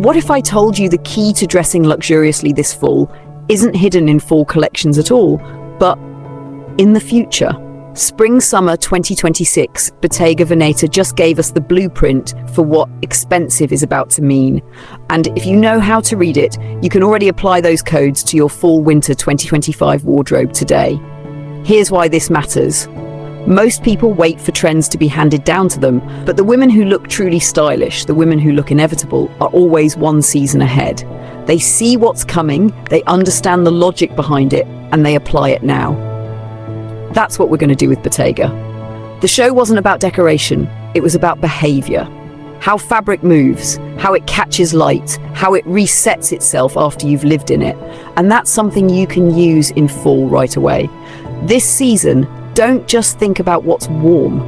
what if I told you the key to dressing luxuriously this fall isn't hidden in fall collections at all, but in the future? Spring-summer 2026, Bottega Veneta just gave us the blueprint for what expensive is about to mean. And if you know how to read it, you can already apply those codes to your fall-winter 2025 wardrobe today. Here's why this matters. Most people wait for trends to be handed down to them, but the women who look truly stylish, the women who look inevitable, are always one season ahead. They see what's coming, they understand the logic behind it, and they apply it now. That's what we're going to do with Bottega. The show wasn't about decoration, it was about behavior. How fabric moves, how it catches light, how it resets itself after you've lived in it. And that's something you can use in fall right away. This season, don't just think about what's warm.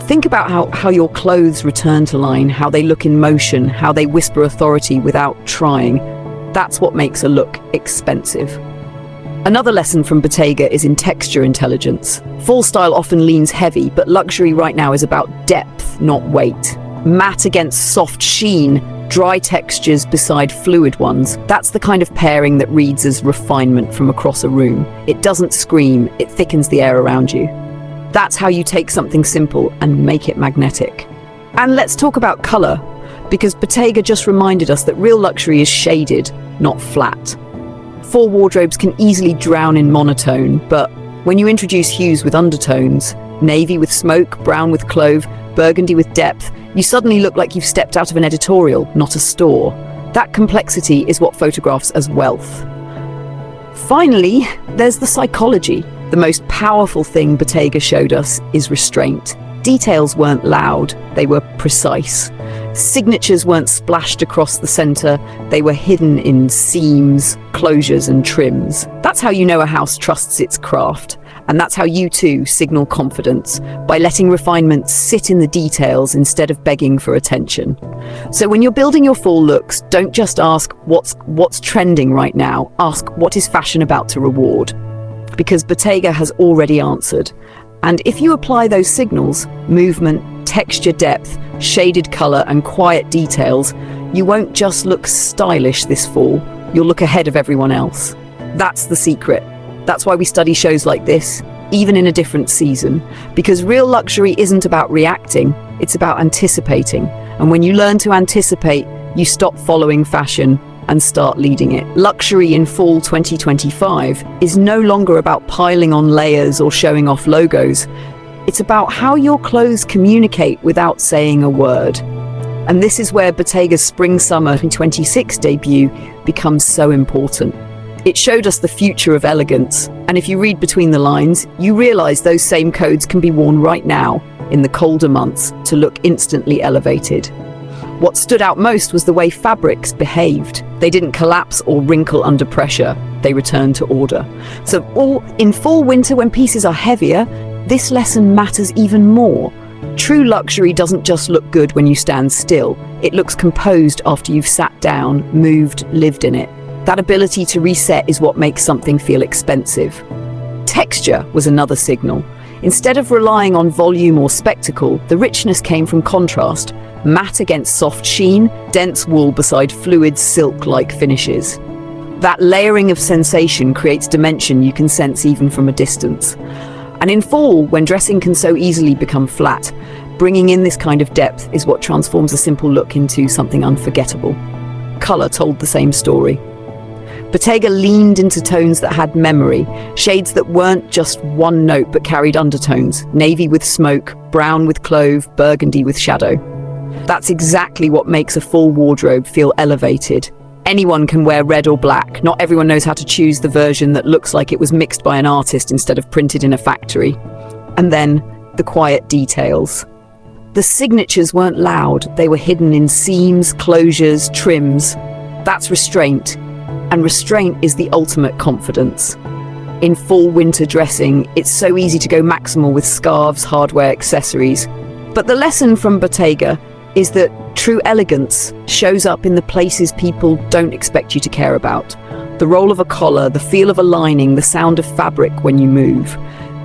Think about how your clothes return to line, how they look in motion, how they whisper authority without trying. That's what makes a look expensive. Another lesson from Bottega is in texture intelligence. Fall style often leans heavy, but luxury right now is about depth, not weight. Matte against soft sheen, dry textures beside fluid ones. That's the kind of pairing that reads as refinement from across a room. It doesn't scream, it thickens the air around you. That's how you take something simple and make it magnetic. And let's talk about color, because Bottega just reminded us that real luxury is shaded, not flat. Fall wardrobes can easily drown in monotone, but when you introduce hues with undertones, navy with smoke, brown with clove, burgundy with depth, you suddenly look like you've stepped out of an editorial, not a store. That complexity is what photographs as wealth. Finally, there's the psychology. The most powerful thing Bottega showed us is restraint. Details weren't loud, they were precise. Signatures weren't splashed across the center, they were hidden in seams, closures and trims. That's how you know a house trusts its craft. And that's how you too signal confidence, by letting refinement sit in the details instead of begging for attention. So when you're building your fall looks, don't just ask what's trending right now, ask what is fashion about to reward. Because Bottega has already answered. And if you apply those signals, movement, texture depth, shaded color and quiet details, you won't just look stylish this fall, you'll look ahead of everyone else. That's the secret. That's why we study shows like this, even in a different season, because real luxury isn't about reacting, it's about anticipating. And when you learn to anticipate, you stop following fashion and start leading it. Luxury in fall 2025 is no longer about piling on layers or showing off logos. It's about how your clothes communicate without saying a word. And this is where Bottega's Spring-Summer 2026 debut becomes so important. It showed us the future of elegance, and if you read between the lines, you realize those same codes can be worn right now, in the colder months, to look instantly elevated. What stood out most was the way fabrics behaved. They didn't collapse or wrinkle under pressure, they returned to order. So in fall-winter, when pieces are heavier, this lesson matters even more. True luxury doesn't just look good when you stand still, it looks composed after you've sat down, moved, lived in it. That ability to reset is what makes something feel expensive. Texture was another signal. Instead of relying on volume or spectacle, the richness came from contrast. Matte against soft sheen, dense wool beside fluid silk-like finishes. That layering of sensation creates dimension you can sense even from a distance. And in fall, when dressing can so easily become flat, bringing in this kind of depth is what transforms a simple look into something unforgettable. Color told the same story. Bottega leaned into tones that had memory, shades that weren't just one note but carried undertones, navy with smoke, brown with clove, burgundy with shadow. That's exactly what makes a full wardrobe feel elevated. Anyone can wear red or black, not everyone knows how to choose the version that looks like it was mixed by an artist instead of printed in a factory. And then, the quiet details. The signatures weren't loud, they were hidden in seams, closures, trims. That's restraint. And restraint is the ultimate confidence. In fall-winter dressing, it's so easy to go maximal with scarves, hardware, accessories. But the lesson from Bottega is that true elegance shows up in the places people don't expect you to care about. The roll of a collar, the feel of a lining, the sound of fabric when you move.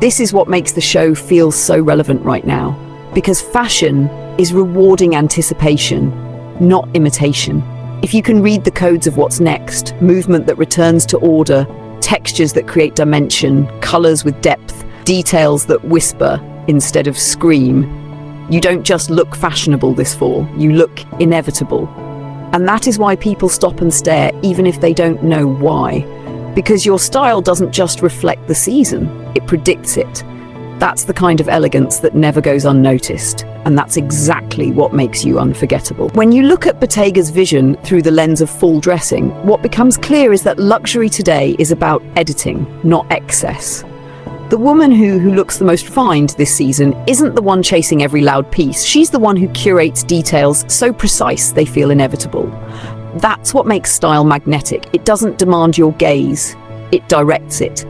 This is what makes the show feel so relevant right now. Because fashion is rewarding anticipation. not imitation. If you can read the codes of what's next, movement that returns to order, textures that create dimension, colors with depth, details that whisper instead of scream, you don't just look fashionable this fall, you look inevitable. And that is why people stop and stare, even if they don't know why. Because your style doesn't just reflect the season, it predicts it. That's the kind of elegance that never goes unnoticed, and that's exactly what makes you unforgettable. When you look at Bottega's vision through the lens of fall dressing, what becomes clear is that luxury today is about editing, not excess. The woman who looks the most refined this season isn't the one chasing every loud piece. She's the one who curates details so precise they feel inevitable. That's what makes style magnetic. It doesn't demand your gaze, it directs it.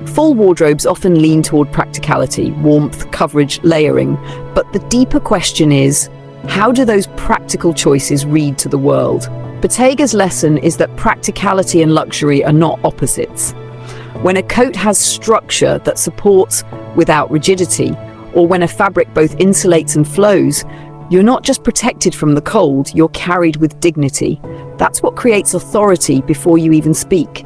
Full wardrobes often lean toward practicality, warmth, coverage, layering, but the deeper question is, how do those practical choices read to the world? Bottega's lesson is that practicality and luxury are not opposites. When a coat has structure that supports without rigidity, or when a fabric both insulates and flows, you're not just protected from the cold, you're carried with dignity. That's what creates authority before you even speak.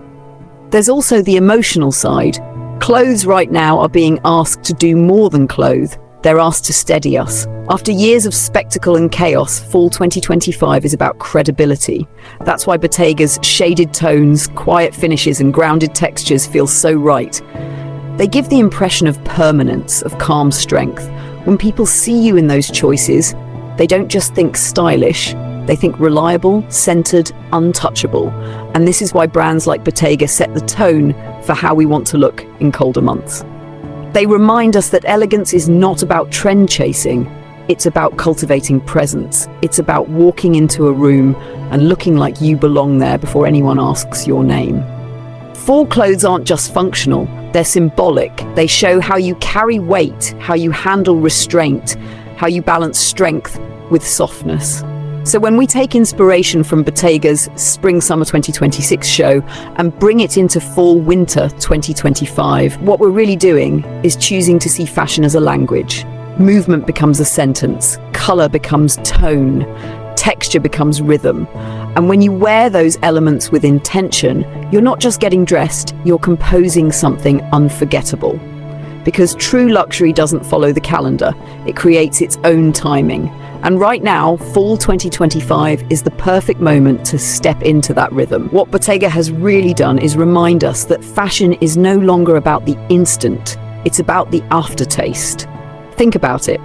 There's also the emotional side. Clothes right now are being asked to do more than clothe. They're asked to steady us. After years of spectacle and chaos, fall 2025 is about credibility. That's why Bottega's shaded tones, quiet finishes and grounded textures feel so right. They give the impression of permanence, of calm strength. When people see you in those choices, they don't just think stylish, they think reliable, centered, untouchable. And this is why brands like Bottega set the tone for how we want to look in colder months. They remind us that elegance is not about trend chasing, it's about cultivating presence. It's about walking into a room and looking like you belong there before anyone asks your name. Fall clothes aren't just functional, they're symbolic. They show how you carry weight, how you handle restraint, how you balance strength with softness. So when we take inspiration from Bottega's Spring-Summer 2026 show and bring it into Fall-Winter 2025, what we're really doing is choosing to see fashion as a language. Movement becomes a sentence, color becomes tone, texture becomes rhythm. And when you wear those elements with intention, you're not just getting dressed, you're composing something unforgettable. Because true luxury doesn't follow the calendar, it creates its own timing. And right now, fall 2025 is the perfect moment to step into that rhythm. What Bottega has really done is remind us that fashion is no longer about the instant, it's about the aftertaste. Think about it.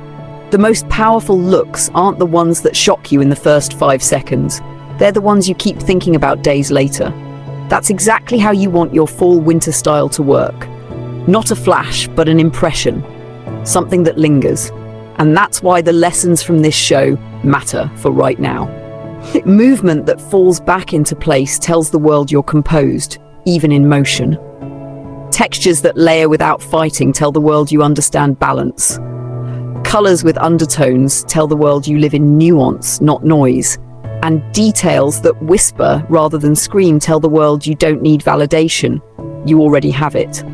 The most powerful looks aren't the ones that shock you in the first 5 seconds. They're the ones you keep thinking about days later. That's exactly how you want your fall-winter style to work. Not a flash, but an impression. Something that lingers. And that's why the lessons from this show matter for right now. Movement that falls back into place tells the world you're composed, even in motion. Textures that layer without fighting tell the world you understand balance. Colors with undertones tell the world you live in nuance, not noise. And details that whisper rather than scream tell the world you don't need validation. You already have it.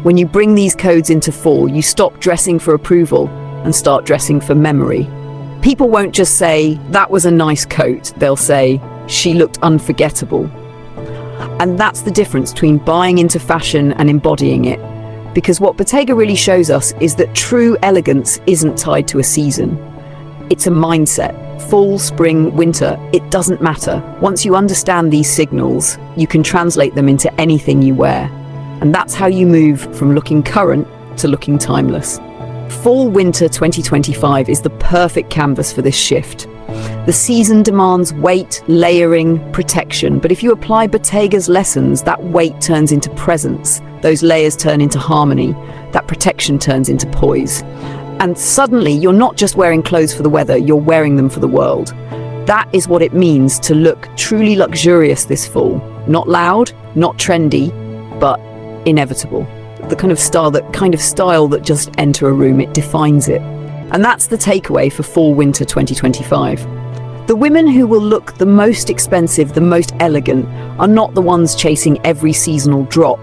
When you bring these codes into fall, you stop dressing for approval and start dressing for memory. People won't just say, "That was a nice coat." They'll say, "She looked unforgettable." And that's the difference between buying into fashion and embodying it. Because what Bottega really shows us is that true elegance isn't tied to a season. It's a mindset. Fall, spring, winter, it doesn't matter. Once you understand these signals, you can translate them into anything you wear. And that's how you move from looking current to looking timeless. Fall-Winter 2025 is the perfect canvas for this shift. The season demands weight, layering, protection, but if you apply Bottega's lessons, that weight turns into presence, those layers turn into harmony, that protection turns into poise. And suddenly, you're not just wearing clothes for the weather, you're wearing them for the world. That is what it means to look truly luxurious this fall. Not loud, not trendy, but inevitable. The kind of style that just enter a room, it defines it. And that's the takeaway for Fall-Winter 2025. The women who will look the most expensive, the most elegant, are not the ones chasing every seasonal drop.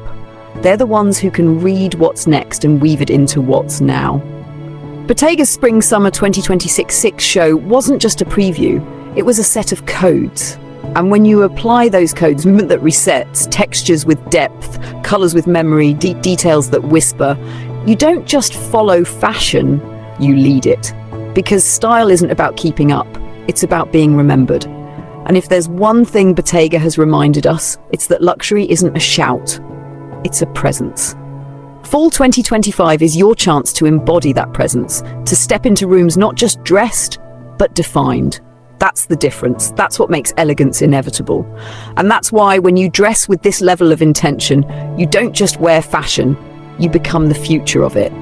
They're the ones who can read what's next and weave it into what's now. Bottega's Spring-Summer 2026 show wasn't just a preview, It was a set of codes. And when you apply those codes, movement that resets, textures with depth, colors with memory, details that whisper, you don't just follow fashion, you lead it. Because style isn't about keeping up, it's about being remembered. And if there's one thing Bottega has reminded us, it's that luxury isn't a shout, it's a presence. Fall 2025 is your chance to embody that presence, to step into rooms not just dressed, but defined. That's the difference. That's what makes elegance inevitable. And that's why when you dress with this level of intention, you don't just wear fashion, you become the future of it.